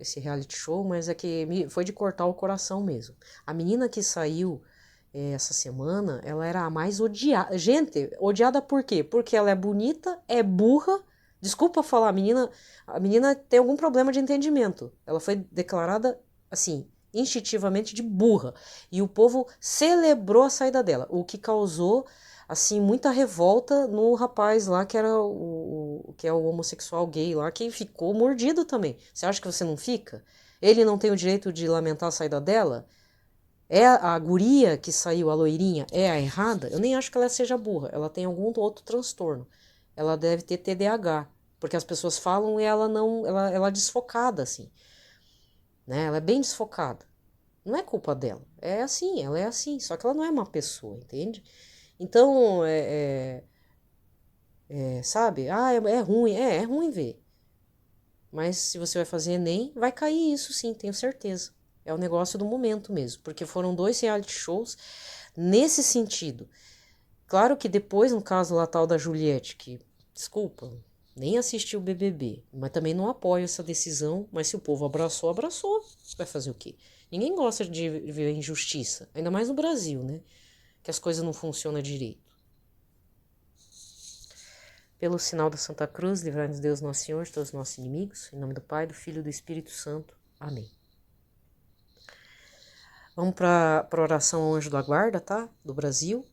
esse reality show, mas é que foi de cortar o coração mesmo. A menina que saiu essa semana, ela era a mais odiada. Gente, odiada por quê? Porque ela é bonita, é burra. Desculpa falar, a menina tem algum problema de entendimento. Ela foi declarada, assim, instintivamente de burra. E o povo celebrou a saída dela, o que causou, assim, muita revolta no rapaz lá, que era que é o homossexual gay lá, que ficou mordido também. Você acha que você não fica? Ele não tem o direito de lamentar a saída dela? É a guria que saiu, a loirinha, é a errada? Eu nem acho que ela seja burra. Ela tem algum outro transtorno. Ela deve ter TDAH, porque as pessoas falam e ela não, ela é desfocada assim, né? Ela é bem desfocada. Não é culpa dela. É assim, ela é assim. Só que ela não é uma pessoa, entende? Então, sabe? Ah, é ruim. É ruim ver. Mas se você vai fazer Enem, vai cair isso sim, tenho certeza. É o negócio do momento mesmo, porque foram 2 reality shows nesse sentido. Claro que depois, no caso lá tal da Juliette, que, desculpa, nem assisti o BBB, mas também não apoio essa decisão, mas se o povo abraçou, abraçou. Vai fazer o quê? Ninguém gosta de ver injustiça, ainda mais no Brasil, né? Que as coisas não funcionam direito. Pelo sinal da Santa Cruz, livrai-nos Deus Nosso Senhor de todos os nossos inimigos. Em nome do Pai, do Filho e do Espírito Santo. Amém. Vamos para a oração ao anjo da guarda, tá? Do Brasil.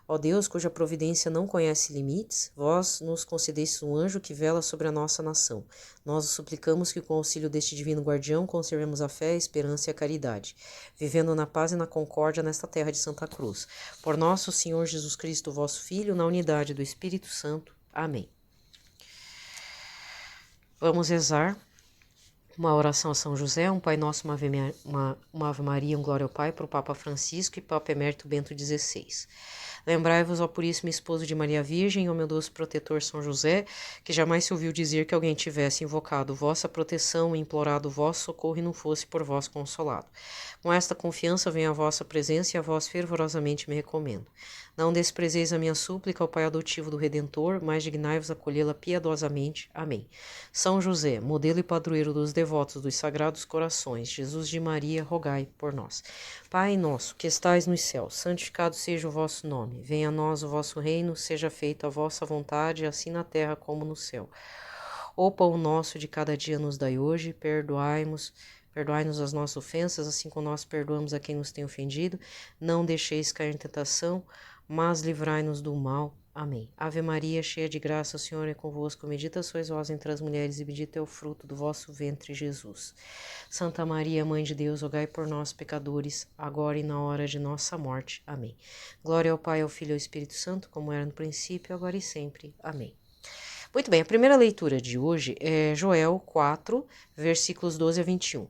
Ó Deus, cuja providência não conhece limites, vós nos concedestes um anjo que vela sobre a nossa nação. Nós os suplicamos que com o auxílio deste divino guardião conservemos a fé, a esperança e a caridade, vivendo na paz e na concórdia nesta terra de Santa Cruz. Por nosso Senhor Jesus Cristo, vosso Filho, na unidade do Espírito Santo. Amém. Vamos rezar uma oração a São José, um Pai Nosso, uma Ave Maria, um Glória ao Pai, para o Papa Francisco e Papa Emérito Bento XVI. Lembrai-vos, ó Puríssimo Esposo de Maria Virgem, ó meu doce protetor São José, que jamais se ouviu dizer que alguém tivesse invocado vossa proteção e implorado vosso socorro e não fosse por vós consolado. Com esta confiança venho à vossa presença e a vós fervorosamente me recomendo. Não desprezeis a minha súplica ao Pai adotivo do Redentor, mas dignai-vos acolhê-la piedosamente. Amém. São José, modelo e padroeiro dos devotos dos Sagrados Corações, Jesus de Maria, rogai por nós. Pai nosso, que estais nos céus, santificado seja o vosso nome. Venha a nós o vosso reino, seja feita a vossa vontade, assim na terra como no céu. O pão nosso de cada dia nos dai hoje, perdoai-nos as nossas ofensas, assim como nós perdoamos a quem nos tem ofendido. Não deixeis cair em tentação, mas livrai-nos do mal. Amém. Ave Maria, cheia de graça, o Senhor é convosco. Bendita sois vós entre as mulheres, e bendito é o fruto do vosso ventre, Jesus. Santa Maria, Mãe de Deus, rogai por nós, pecadores, agora e na hora de nossa morte. Amém. Glória ao Pai, ao Filho e ao Espírito Santo, como era no princípio, agora e sempre. Amém. Muito bem, a primeira leitura de hoje é Joel 4, versículos 12 a 21.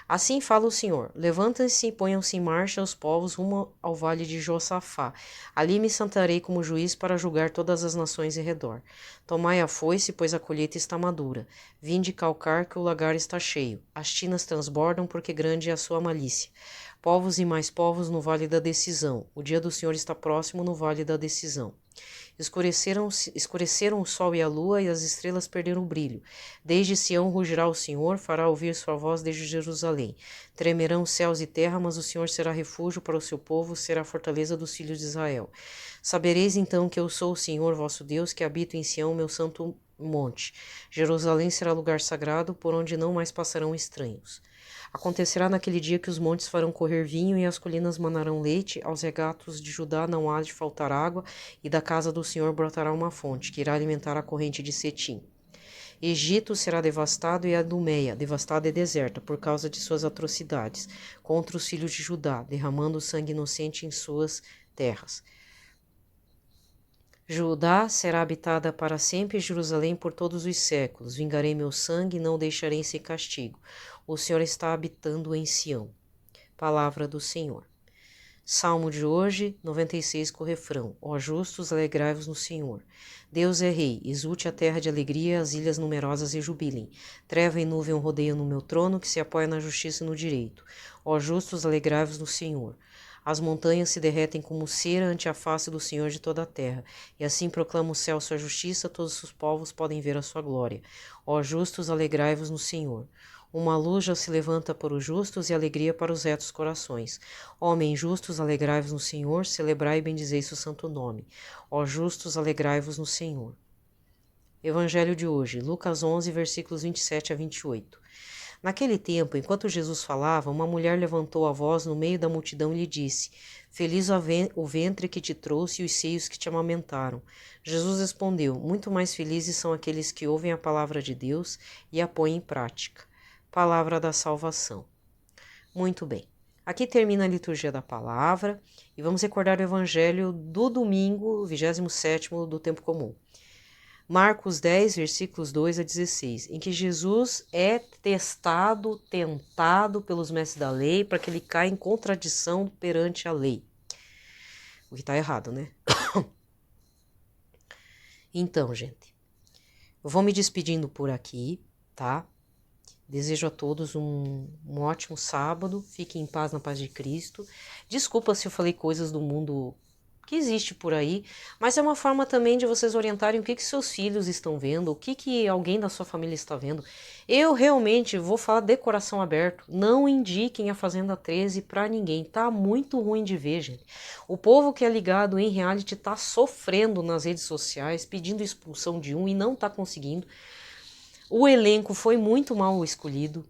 Assim fala o Senhor: levantem-se e ponham-se em marcha os povos rumo ao vale de Josafá. Ali me sentarei como juiz para julgar todas as nações em redor. Tomai a foice, pois a colheita está madura. Vinde calcar, que o lagar está cheio. As tinas transbordam, porque grande é a sua malícia. Povos e mais povos no vale da decisão. O dia do Senhor está próximo no vale da decisão. Escureceram o sol e a lua, e as estrelas perderam o brilho. Desde Sião rugirá o Senhor, fará ouvir sua voz desde Jerusalém. Tremerão os céus e terra, mas o Senhor será refúgio para o seu povo, será a fortaleza dos filhos de Israel. Sabereis então que eu sou o Senhor vosso Deus, que habito em Sião, meu santo monte. Jerusalém será lugar sagrado, por onde não mais passarão estranhos. Acontecerá naquele dia que os montes farão correr vinho e as colinas manarão leite, aos regatos de Judá não há de faltar água, e da casa do Senhor brotará uma fonte, que irá alimentar a corrente de Setim. Egito será devastado e a Idumeia, devastada e deserta, por causa de suas atrocidades, contra os filhos de Judá, derramando sangue inocente em suas terras. Judá será habitada para sempre e Jerusalém por todos os séculos. Vingarei meu sangue e não deixarei sem castigo. O Senhor está habitando em Sião. Palavra do Senhor. Salmo de hoje, 96, com o refrão. Ó justos, alegrai-vos no Senhor. Deus é rei, exulte a terra de alegria, as ilhas numerosas e jubilem. Treva e nuvem rodeiam no meu trono, que se apoia na justiça e no direito. Ó justos, alegrai-vos no Senhor. As montanhas se derretem como cera ante a face do Senhor de toda a terra, e assim proclama o céu sua justiça, todos os povos podem ver a sua glória. Ó justos, alegrai-vos no Senhor. Uma luz já se levanta para os justos e alegria para os retos corações. Homens justos, alegrai-vos no Senhor, celebrai e bendizei seu santo nome. Ó justos, alegrai-vos no Senhor. Evangelho de hoje, Lucas 11, versículos 27 a 28. Naquele tempo, enquanto Jesus falava, uma mulher levantou a voz no meio da multidão e lhe disse: Feliz o ventre que te trouxe e os seios que te amamentaram. Jesus respondeu: Muito mais felizes são aqueles que ouvem a palavra de Deus e a põem em prática. Palavra da salvação. Muito bem. Aqui termina a liturgia da palavra e vamos recordar o evangelho do domingo, 27º do tempo comum. Marcos 10, versículos 2 a 16, em que Jesus é tentado pelos mestres da lei para que ele caia em contradição perante a lei. O que está errado, né? Então, gente, eu vou me despedindo por aqui, tá? Desejo a todos um ótimo sábado, fiquem em paz na paz de Cristo. Desculpa se eu falei coisas do mundo que existe por aí, mas é uma forma também de vocês orientarem o que seus filhos estão vendo, o que alguém da sua família está vendo. Eu realmente vou falar de coração aberto, não indiquem a Fazenda 13 para ninguém, tá muito ruim de ver, gente. O povo que é ligado em reality tá sofrendo nas redes sociais, pedindo expulsão de um e não tá conseguindo. O elenco foi muito mal escolhido,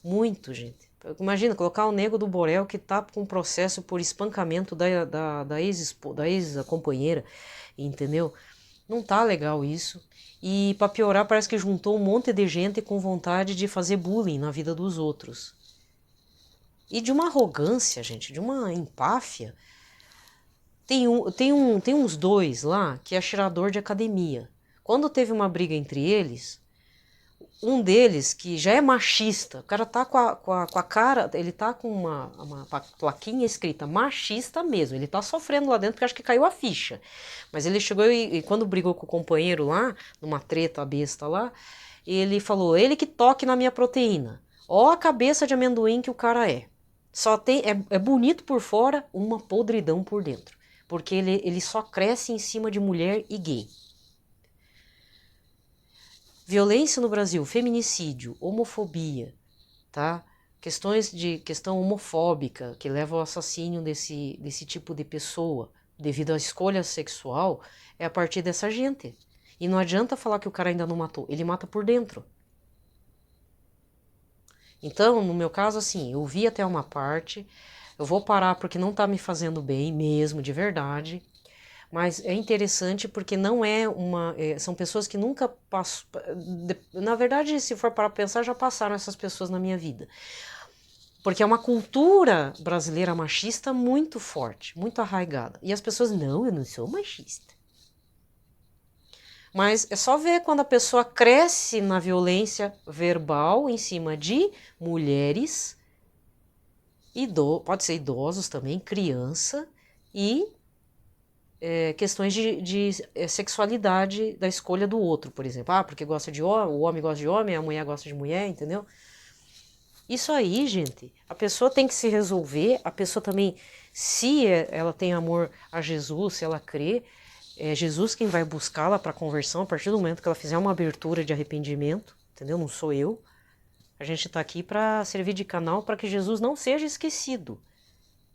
muito, gente. Imagina, colocar o Nego do Borel que tá com processo por espancamento da ex-companheira, entendeu? Não tá legal isso. E para piorar, parece que juntou um monte de gente com vontade de fazer bullying na vida dos outros. E de uma arrogância, gente, de uma empáfia. Tem uns dois lá que é cheirador de academia. Quando teve uma briga entre eles, um deles, que já é machista, o cara tá com a cara, ele tá com uma plaquinha escrita machista mesmo, ele tá sofrendo lá dentro porque acho que caiu a ficha. Mas ele chegou e quando brigou com o companheiro lá, numa treta besta lá, ele falou, ele que toque na minha proteína. Ó a cabeça de amendoim que o cara é. Só tem, é bonito por fora, uma podridão por dentro. Porque ele só cresce em cima de mulher e gay. Violência no Brasil, feminicídio, homofobia, tá? Questão homofóbica que leva ao assassínio desse tipo de pessoa devido à escolha sexual é a partir dessa gente. E não adianta falar que o cara ainda não matou, ele mata por dentro. Então, no meu caso, assim, eu vi até uma parte, eu vou parar porque não tá me fazendo bem mesmo, de verdade. Mas é interessante porque não é uma... são pessoas que nunca passam... Na verdade, se for para pensar, já passaram essas pessoas na minha vida. Porque é uma cultura brasileira machista muito forte, muito arraigada. E as pessoas, não, eu não sou machista. Mas é só ver quando a pessoa cresce na violência verbal em cima de mulheres, pode ser idosos também, criança e... questões de sexualidade da escolha do outro, por exemplo. Ah, porque gosta de homem, o homem gosta de homem, a mulher gosta de mulher, entendeu? Isso aí, gente, a pessoa tem que se resolver, a pessoa também, se ela tem amor a Jesus, se ela crê, é Jesus quem vai buscá-la para conversão a partir do momento que ela fizer uma abertura de arrependimento, entendeu? Não sou eu. A gente está aqui para servir de canal para que Jesus não seja esquecido.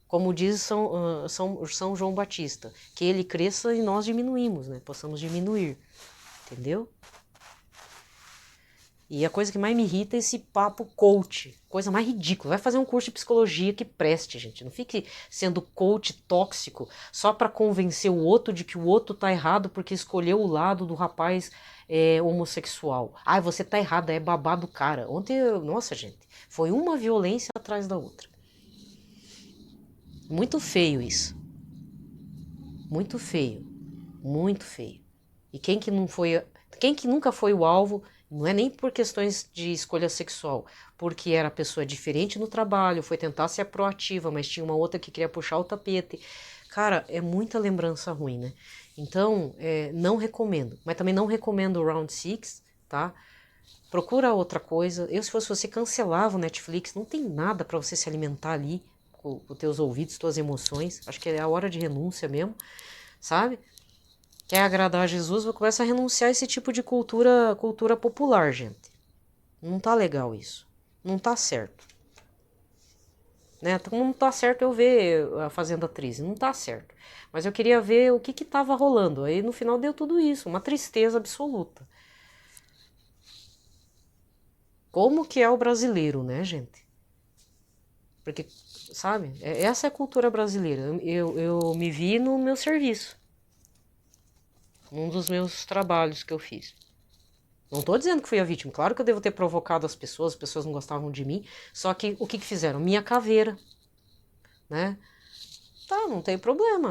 Como diz São João Batista, que ele cresça e nós diminuímos, né? Possamos diminuir, entendeu? E a coisa que mais me irrita é esse papo coach, coisa mais ridícula. Vai fazer um curso de psicologia que preste, gente. Não fique sendo coach tóxico só para convencer o outro de que o outro tá errado porque escolheu o lado do rapaz homossexual. Ah, você tá errada, é babá do cara. Ontem, nossa, gente, foi uma violência atrás da outra. Muito feio isso. Muito feio. Muito feio. E quem que nunca foi o alvo, não é nem por questões de escolha sexual, porque era pessoa diferente no trabalho, foi tentar ser proativa, mas tinha uma outra que queria puxar o tapete. Cara, é muita lembrança ruim, né? Então, não recomendo. Mas também não recomendo o Round 6, tá? Procura outra coisa. Eu, se fosse você, cancelava o Netflix. Não tem nada para você se alimentar ali com os teus ouvidos, tuas emoções. Acho que é a hora de renúncia mesmo, sabe? Quer agradar a Jesus, começa a renunciar a esse tipo de cultura popular, gente. Não tá legal isso. Não tá certo. Né? Não tá certo eu ver a Fazenda 13, não tá certo. Mas eu queria ver o que tava rolando. Aí no final deu tudo isso, uma tristeza absoluta. Como que é o brasileiro, né, gente? Porque, sabe, essa é a cultura brasileira. Eu me vi no meu serviço, num dos meus trabalhos que eu fiz. Não tô dizendo que fui a vítima, claro que eu devo ter provocado as pessoas não gostavam de mim, só que o que fizeram? Minha caveira, né? Tá, não tem problema.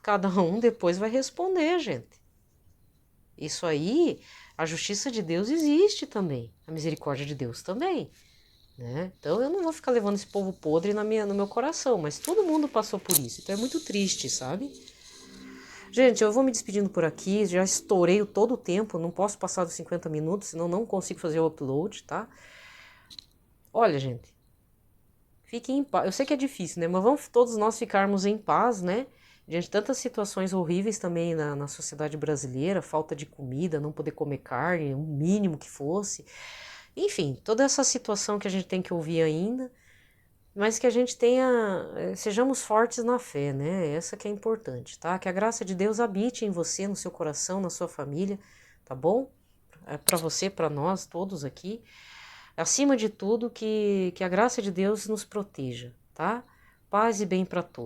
Cada um depois vai responder, gente. Isso aí, a justiça de Deus existe também, a misericórdia de Deus também, né? Então eu não vou ficar levando esse povo podre no meu coração, mas todo mundo passou por isso, então é muito triste, sabe? Gente, eu vou me despedindo por aqui, já estourei todo o tempo, não posso passar dos 50 minutos, senão não consigo fazer o upload, tá? Olha, gente, fiquem em paz. Eu sei que é difícil, né? Mas vamos todos nós ficarmos em paz, né? Diante de tantas situações horríveis também na sociedade brasileira, falta de comida, não poder comer carne, o mínimo que fosse. Enfim, toda essa situação que a gente tem que ouvir ainda, mas que a gente tenha, sejamos fortes na fé, né? Essa que é importante, tá? Que a graça de Deus habite em você, no seu coração, na sua família, tá bom? É para você, para nós todos aqui. Acima de tudo, que a graça de Deus nos proteja, tá? Paz e bem para todos.